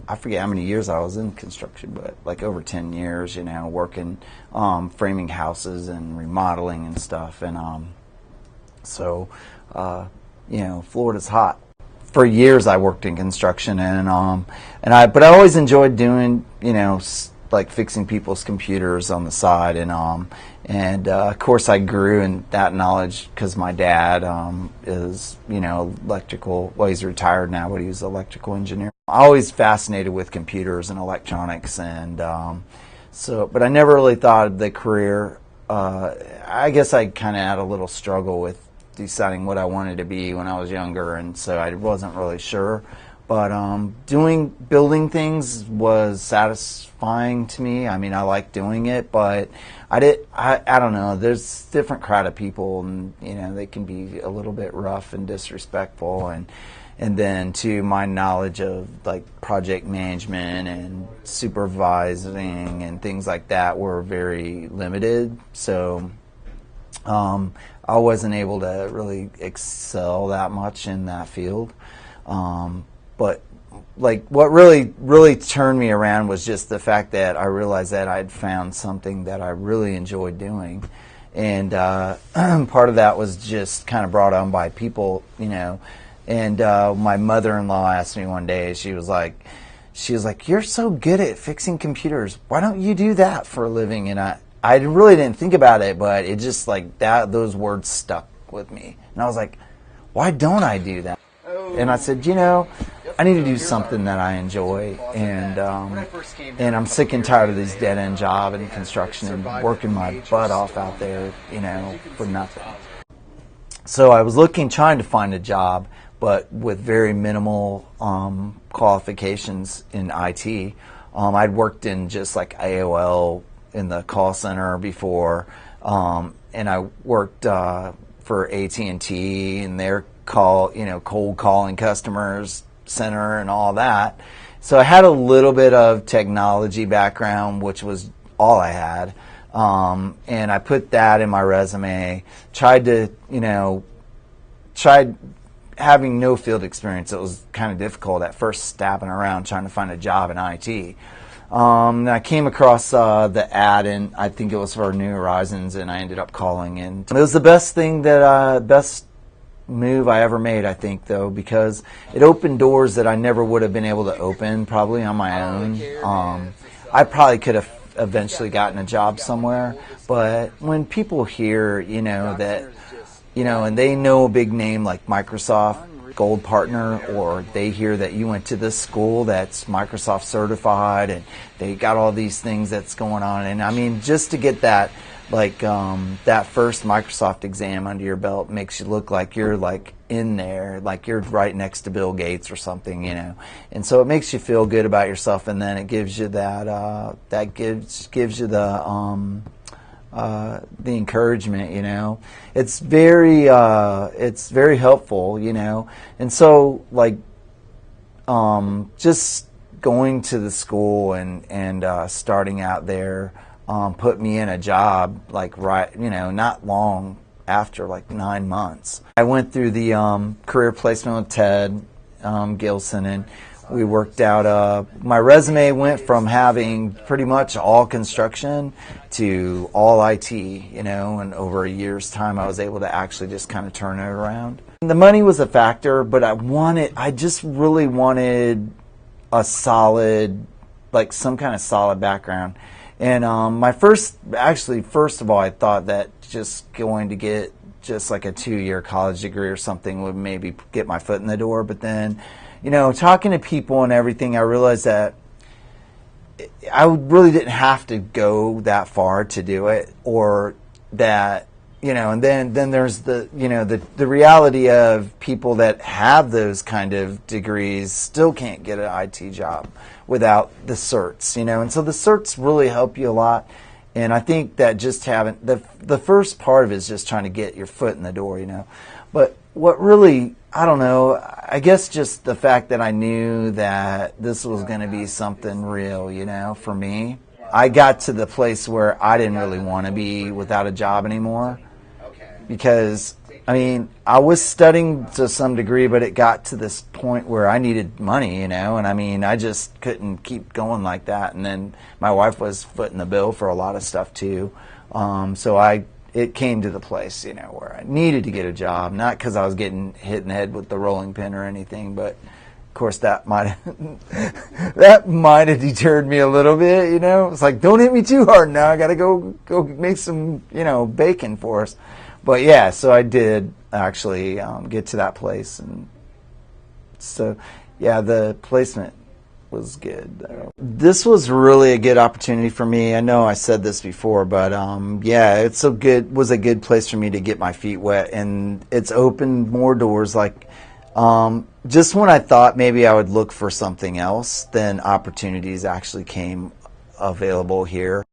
I forget how many years I was in construction, but like over 10 years, you know, working, framing houses and remodeling and stuff. And so, you know, Florida's hot. For years I worked in construction, but I always enjoyed doing, you know, like fixing people's computers on the side, and of course I grew in that knowledge because my dad is, you know, electrical. Well, he's retired now, but he was an electrical engineer. I always fascinated with computers and electronics, and but I never really thought of the career. I guess I kind of had a little struggle with deciding what I wanted to be when I was younger, and so I wasn't really sure. But building things was satisfying to me. I mean, I like doing it, but I don't know. There's a different crowd of people, and you know, they can be a little bit rough and disrespectful, and then to my knowledge of like project management and supervising and things like that were very limited. So I wasn't able to really excel that much in that field. But like what really turned me around was just the fact that I realized that I'd found something that I really enjoyed doing. And part of that was just kind of brought on by people, you know. And my mother-in-law asked me one day, she was like, "You're so good at fixing computers. Why don't you do that for a living?" And I really didn't think about it, but it just like that, those words stuck with me. And I was like, why don't I do that? And I said, you know, I need to do something that I enjoy, and I'm sick and tired of this dead-end job in construction and working my butt off out there, you know, for nothing. So I was trying to find a job, but with very minimal qualifications in IT. I'd worked in just like AOL in the call center before, and I worked for AT&T and their cold calling customers center and all that. So I had a little bit of technology background, which was all I had, and I put that in my resume. Tried having no field experience. It was kind of difficult at first, stabbing around trying to find a job in IT. And I came across the ad, and I think it was for New Horizons, and I ended up calling. And it was the best move I ever made, I think, though, because it opened doors that I never would have been able to open probably on my own. I probably could have eventually gotten a job somewhere, but when people hear, you know, that, you know, and they know a big name like Microsoft Gold Partner, or they hear that you went to this school that's Microsoft certified and they got all these things that's going on, and I mean, just to get that, like that first Microsoft exam under your belt makes you look like you're like in there, like you're right next to Bill Gates or something, you know. And so it makes you feel good about yourself, and then it gives you that gives you the encouragement, you know. It's very helpful, you know. And so like just going to the school and starting out there put me in a job like not long after, like 9 months. I went through the career placement with Ted Gilson, and we worked out, my resume went from having pretty much all construction to all IT, you know, and over a year's time I was able to actually just kind of turn it around. And the money was a factor, but I just really wanted a solid, like some kind of solid background. And first of all, I thought that just going to get just like a 2-year college degree or something would maybe get my foot in the door, but then, you know, talking to people and everything, I realized that I really didn't have to go that far to do it, or that, you know, and then there's the, you know, the reality of people that have those kind of degrees still can't get an IT job without the certs, you know, and so the certs really help you a lot. And I think that just having the first part of it is just trying to get your foot in the door, you know. But what really, I don't know, I guess just the fact that I knew that this was going to be something real, you know, for me. I got to the place where I didn't really want to be without a job anymore. because I mean, I was studying to some degree, but it got to this point where I needed money, and I mean, I just couldn't keep going like that. And then my wife was footing the bill for a lot of stuff too. So it came to the place, where I needed to get a job, not because I was getting hit in the head with the rolling pin or anything, but of course that might have deterred me a little bit, It's like, don't hit me too hard now. I got to go make some, bacon for us. But yeah, so I did actually get to that place, and so yeah, the placement was good. This was really a good opportunity for me. I know I said this before, but yeah, was a good place for me to get my feet wet, and it's opened more doors. Like just when I thought maybe I would look for something else, then opportunities actually came available here.